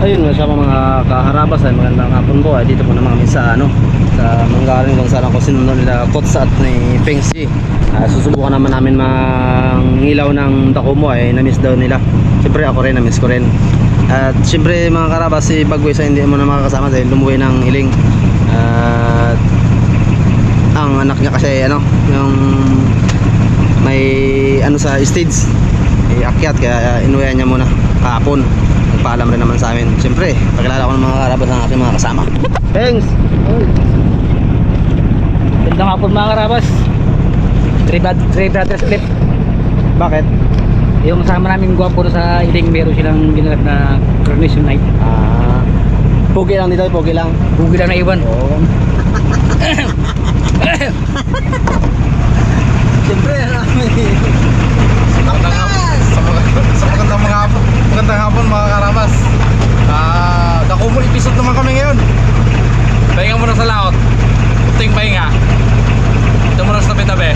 Ayun, masama mga kaharabas ay magandang hapon po. Dito po naman kami sa sa Manggaring kung saan ako sinundo nila Kots at ni Pengsi. Susubukan naman namin mangilaw ng Dakumo ay na-miss daw nila. Siyempre ako rin, na-miss ko rin. At siyempre mga karabas, si Bagway sa hindi mo na makakasama dahil lumuwi ng Iling. At ang anak niya kasi yung may sa stage akyat, kaya inuwihan niya muna kahapon. Nagpaalam rin naman sa amin. Siyempre, pagkilala ko ng mga karabas ng aking mga kasama. Thanks! Gandang hapon mga karabas. Three brothers clip. Bakit? Yung kasama namin gwapo sa Iling, meron silang ginanap na coronation night. Pogi lang dito, pogi lang. Bugi lang na iwan. Oo. Siyempre, magandang hapon mga karabas. Dakumo episode naman kami ngayon. Pahinga muna sa laot. Kunting pahinga. Ito muna sa tabi-tabi.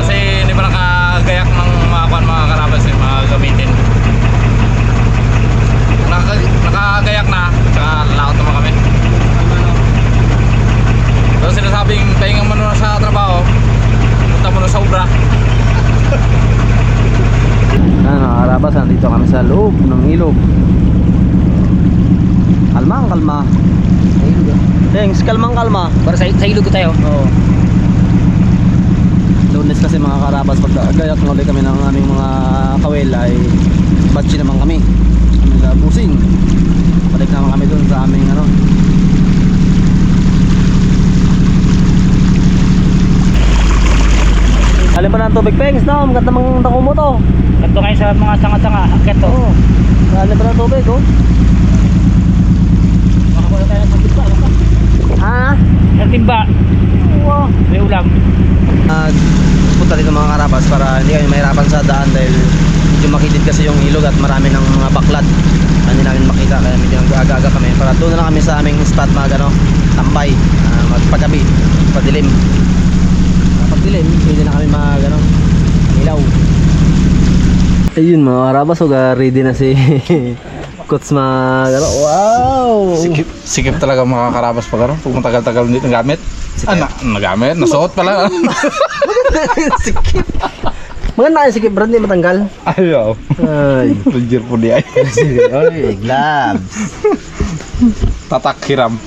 Kasi hindi pa nakagayak ng mga karabas mga gamitin. Nakagayak na, tsaka laot naman kami. So sinasabing pahinga muna sa trabaho, punta muna sa obra. Karabas, nandito kami sa loob ng ilog. Kalma. Thanks, kalma. Para sa ilog ko tayo. Oo. Lunes kasi mga karabas, pag gayak ng ulit kami ng aming mga kawel ay batchi naman kami. Kami sa busing. Balik naman kami dun sa aming Alin pa ng tubig, Pengs, no? Maganda mang Dakumo to. Ganito ngayon sa mga sanga-sanga. Akit to. Oo. Alin pa ng tubig, oh. Makakuha tayo ng timba. Sa timba. Wow. May ulam. Punta dito mga karabas para hindi kami mahirapan sa daan dahil medyo makitid kasi yung ilog at marami ng mga baklat. Hindi namin makita kaya medyo aga-aga kami. Para doon na lang kami sa aming spot tambay, magpagabi, padilim. Pagdilim, pwede na kami ilaw. Ayun mga karabas, ready na si Kots wow! Sikip talaga mga karabas pag matagal-tagal hindi nagamit. Nagamit, nasuot pala. Sikip. Maganda yung sikip, brand, hindi matanggal. Ayaw. Ay. Ranger po di ay. Oy, gloves. Tatak hiram.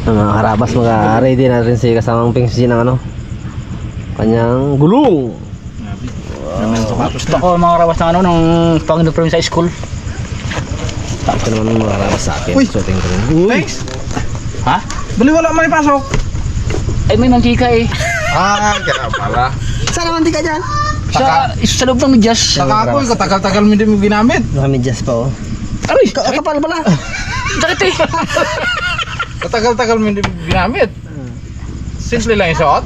Mga karabas, ready na rin si kasamang Pengsi ng kanyang gulong. Gusto ko mga karabas ng ng Panginoon sa school. Tapos ko naman mga karabas sa akin. Uy. Shooting ko rin. Thanks. Ha? Bali wala man ipasok. Ay may mantika eh. Kaya pala. Saan naman di ka dyan? Sa loob ng medyas. Saka ako, katagal-tagal mo hindi mo ginamit. Nakamedyas pa, oh. Aray! Kapal pala. Sakit eh! Katagal-tagal mo hindi mo ginamit. Simple lang yung suot.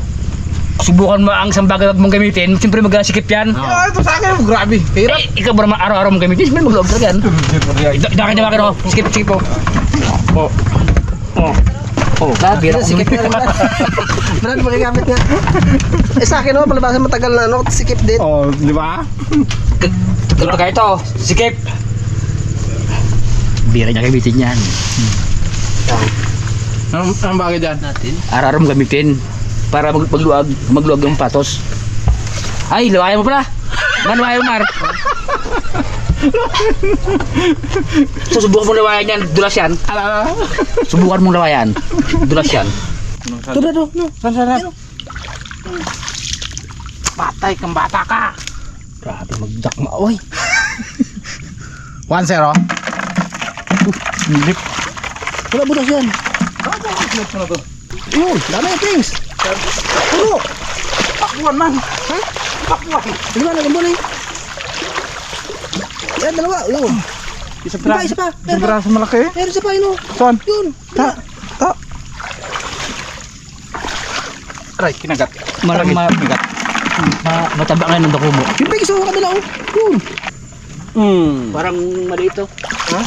Subukan mo ang isang bagay mong gamitin, siyempre magkasikip yan. Ito sa akin, grabe. Hirap. Ikaw ba naman araw-araw mong gamitin, siyempre magloob talaga yan. Daki niya makino, sikip po. Grabe, Sikip na naman. Marami magagamit nga. Sa akin, palabasan matagal na, sikip din. Di ba? Ganito kayo ito, sikip. Bira niya gamitin yan. Anong bagay dyan? Araw-araw mong gamitin. Para magluwag yung patos. Ay, lawayan mo pala. Manuwayan mo, Mar. Susubukan mong lawayan yan, dulas yan. Subukan mong lawayan, dulas yan. Ito, Saan? Patay kang bata ka. grabe magdakma, oy. 1-0. Lip. Wala butas yan. Yun, dami yung things. Puro. Takbuhan man. Ha? Di ba, nagambol eh. Yan, dalawa. Yun. Isa pa. Isang braso malaki. Meron isa pa, yun. Saan? Yun. Ta. Aray, kinagat. Kinagat. Mataba nga ng Dakumo. Yung pegis sa kabila, oh. Yun. Parang mali ito. Ha?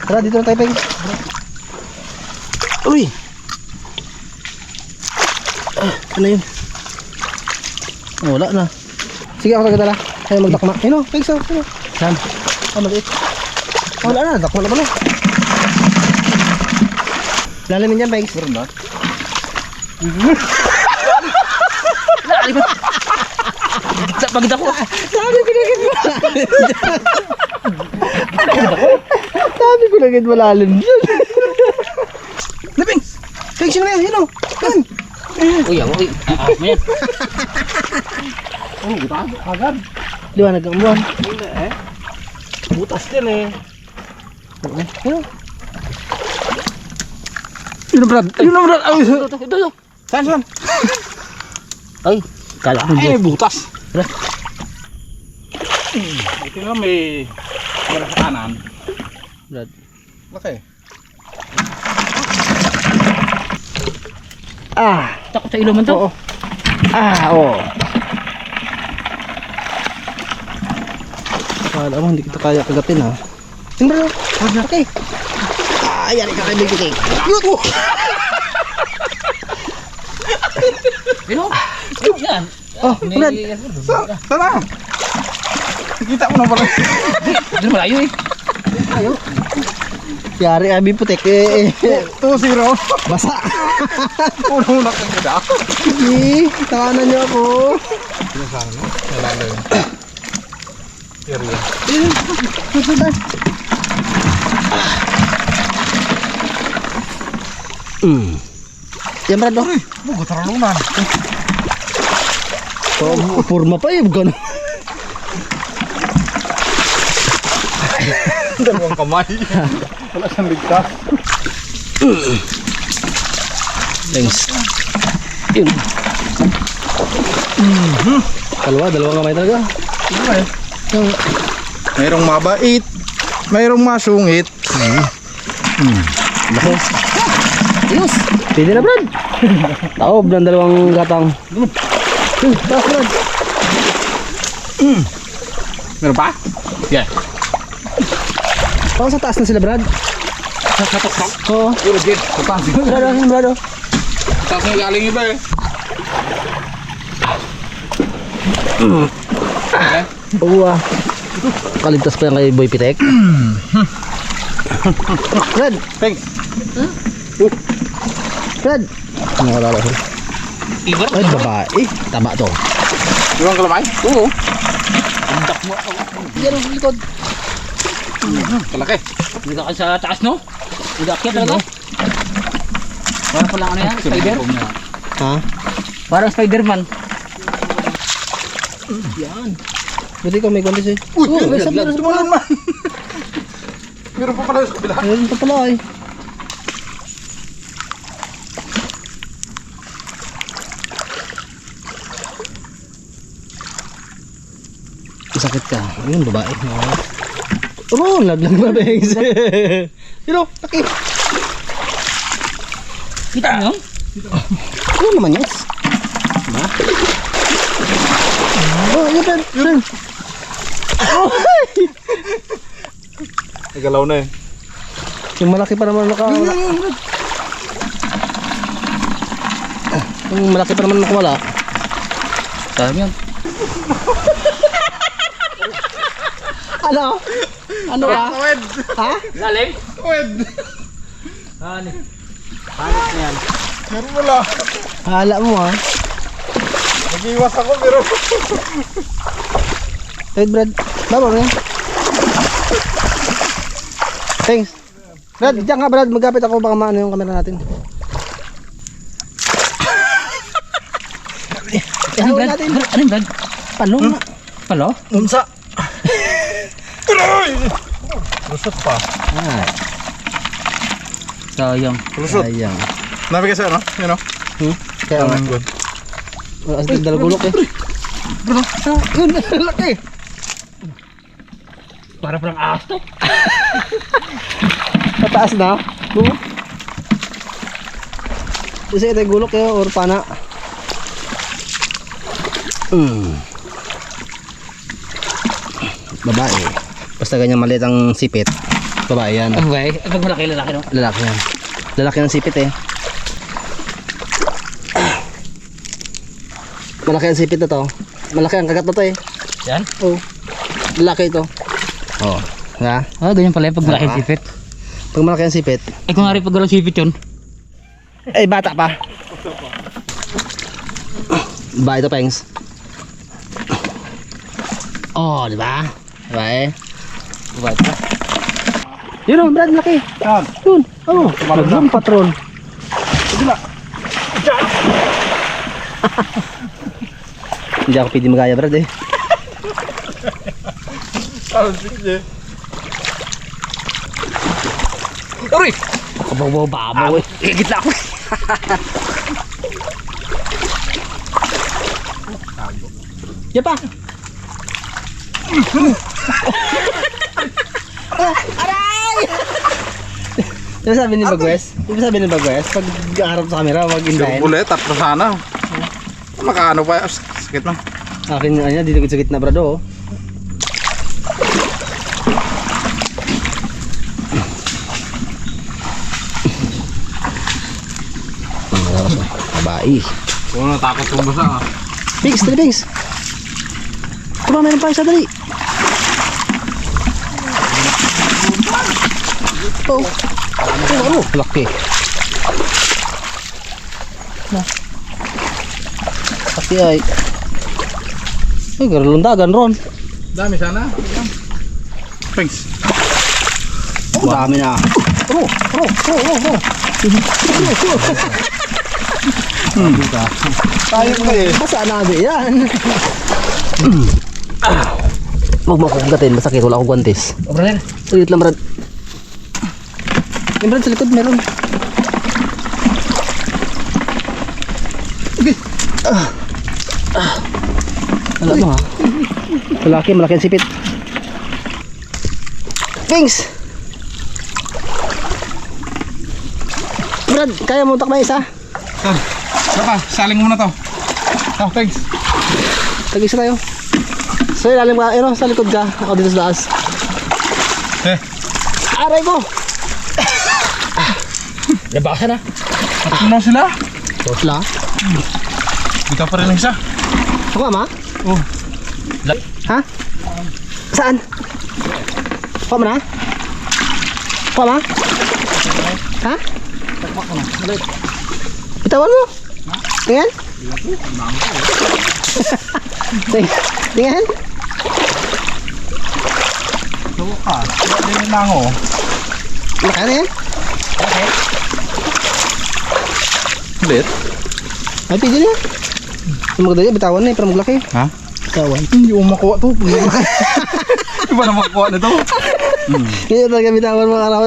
Tara, dito na tayo, pegis. Uy. Ano yun? Wala na. Sige, ako tagadala. Ayaw magdakma. Ayun o, pegis, oh. Saan? Ah, maliit. Wala na, dako na pala. Lalamin yan, Pegs. Meron ba? Pagit ako. Sabi ko na agad malalim. Sabi ko na agad malalim dyan. Labing! Pegs yun na yan, yun o. Yan. Uy, uy. Mayat. Oh, butas. Agad. Liwanag ang buwan. Hindi eh. Butas din eh. Yun. Yun na, Brad. Yun na, Brad. Ay, ito. Saan? Ay, kala ko Ay, dyan. butas. Wala. Ito nga may pera sa kanan. Brad. Laki. Ah! Takot sa ilong man to. Oo. Ah, oo. Kala mo, hindi kita kaya kagatin ha. Yun bro. Okay. Ah, yan ka kay Big Cake. Yun! Ano? Yan. Oh, Brad. Tara! Nakita mo na pala. Doon malayo eh. Yari abi putek eh. 2-0. Basa. Puno na kang gada. Sige, takanan niyo ako. Sinasabi mo? Nalala yun. Area. Yan Brad, oh. Bugo taralunan. Oh, purma pa eh, gano'n. Dalawang kamay. Wala siyang ligtas. Thanks. Yun. Dalawang kamay talaga. Mayroong mabait. Mayroong masungit. Lako. Ayos. Pwede na Brad. Taob ng dalawang gatang. Taas Brad. Meron pa? Yeah. Baka sa taas na sila Brad. Nakatok-tok. Oo. Puro jet. Kapasok. Brad, oh, Brad. Oh. Taas na galing iba eh. Oo ah. Kaligtas pa yan kay Boy Pitek. Brad. Thanks. Brad. Ano ka lalo? Ibar. Ay, babae. Tama to. Iwan kalamay? Oo. Andak mo. Yan ang likod. Kalaki. Hindi ka sa taas no? Hindi ka talaga? Parang pala ano yan? Spider? Ha? Parang Spider-Man. Yan. Buti ko may gondis eh. Uy! May isa meron pa. Tumalon man! Meron pa pala sa kabila. Meron pa pala eh. Sakit ka. Ayun, babae. Oh, laglang na Bengs. Yun o, laki. Kita mo yun? Ano naman yun? Diba? Oh, yun Brad. Yun. Oh, Nagalaw na eh. yung malaki pa naman nakawala. Yung malaki pa naman nakawala. Dami yan. Ano? Ano ka? Tawed! Ha? Lalim? Tawed! Hani. Halit na yan. Meron wala. Hala mo ha. Nag-iwas ako pero... Wait Brad. Baba mo yan. Thanks. Brad, diyan ka Brad. Magkapit ako baka maano yung camera natin. Ano Ihawin Brad? natin. Ano yung Brad? Palo na. Palo? Unsa? Aray! Lusot pa. Ay, Sayang. Lusot. sayang. Nabi kasi ano? Yun o? Kaya nga. Good. Wala kasi dalagulok eh. Bro, Yun, laki. Para palang ahas to. Pataas na. Kasi ito yung gulok kayo or pana. Babae. Basta ganyan maliit ang sipit. Babae yan. Okay. Pag malaki lalaki no? Lalaki yan. Lalaki ang sipit eh. Malaki ang sipit na to. Malaki ang kagat na to eh. Yan? Oh. Lalaki ito. Oh. Ha? Ganyan pala yung pag malaki Ah. sipit. Pag malaki ang sipit. Kung nga rin pag walang sipit yun. Bata pa. Ba ito, Pengs? Oh, di ba? Diba Diba ito? Yun o, Brad, laki. Saan? Yun. Oh, naglang patrol. Kabila. Hindi ako pwede magaya, Brad eh. Sige. Aray! Kabaw-babaw eh. Gitla ako. Yan pa. Aray! Di ba sabi ni Bagwes? Di ba sabi ni Bagwes? Pag harap sa camera, wag indahin. Ulit, tapos sana. Makaano pa, sakit na. Akin ano, dito sa gitna, Brado. Oh. Babae. Kung natakot kong basa ah. Pigs, dali Pigs. Tama, meron pa isa, dali. Oh. Oh, laki. Laki ay. Ay, garalundagan ron. Dami sana. Thanks. Oh, dami na. Oh. Tayo pa eh. Saan natin yan? Huwag mo akong gatin, masakit, wala akong guantes. Brother. Ulit lang, Brad. Yung Brad, sa likod meron. Wala mo ha? Malaki ang sipit. Thanks! Brad, kaya mo takma isa? Saka, saling mo na to. Oh, thanks. Tag-isa tayo. So, ilalim ka, sa likod ka. Ako dito sa taas. Aray ko! Labasan na. Ano sila? Tapos lang. Di ka pa rin ang isa. Ako, ma? Oh. Ha? Saan? Kuha mo na? Kuha ma? Ha? Bitawan mo? Tingnan? Tingnan? Tuwa ka. Hindi yung mango. Laka na yan? Ulit? Ay, pwede na. Yung magdali, bitawan na para maglaki. Ha? Bitawan. Hindi ko makuha to. Iba na makuha na to. Hindi talaga bitawan mga araw.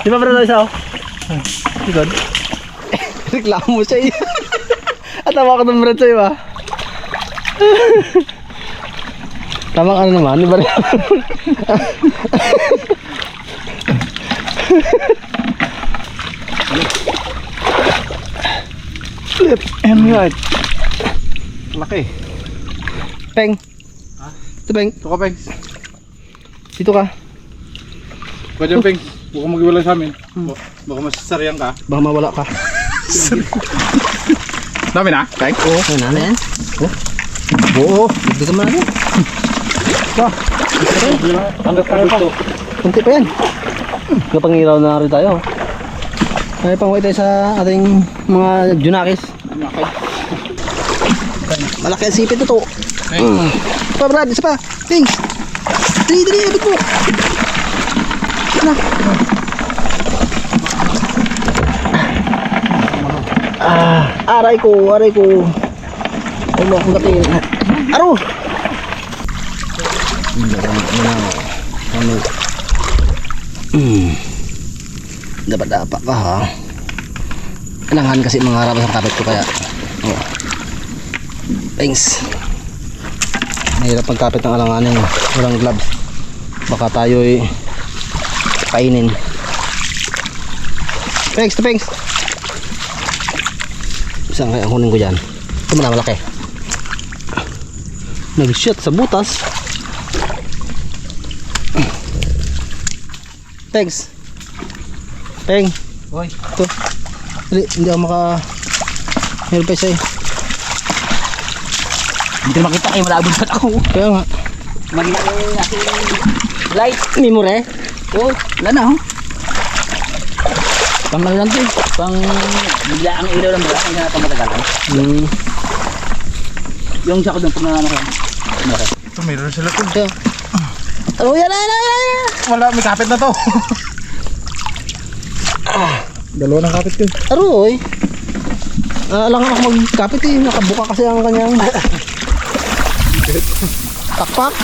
Di ba pala isa? Likod? Reklamo siya eh. At tama ko ng brad sa'yo ah. Tamang ano naman, di ba rin? Flip and right. Laki. Peng. Ito Peng. Ito ka, Pengs. Dito ka. Pwede yung Pengs. Huwag kang mag-iwalay sa amin. Baka masasaryan ka. Baka mawala ka. Dami na, Pengs? Oo. Ano na yan? Oo. Dito ka natin. Ba? Hanggat ka dito. Kunti pa yan. Kapangiraw na rin tayo. May pangway tayo sa ating mga junakis. Malaki ang sipit ito. Pa Brad, isa pa. Thanks. Dali, abot mo. Ano? Aray ko. Ay mo akong gatin. Aro! Dapat ka ha. Kailangan kasi mga harap sa kapit ko kaya. Oh. Thanks. Mahirap pagkapit ng alanganin. Walang gloves. Baka tayo'y kainin. Thanks. Isang kaya kunin ko dyan. Ito mo na malaki. Nag-shoot sa butas. Thanks. Peng. Hoy. Ito. Dali, hindi ako maka... Meron pa isa eh. Hindi ko makita kayo, malabog pa ako. Kaya nga. Mag-iyak yung aking light. Mimure. Oh, wala na oh. Pang ano lang to eh. Pang bigla ang ilaw lang ba? Ang pang matagalan. Yung sakot ng pag ano ko. Ito, mayroon sila to. Kaya. Oh, yan. Wala, may kapit na to. Dalawa ng kapit ko. Aroy. Alangan ako magkapit eh. Nakabuka kasi ang kanyang takpak.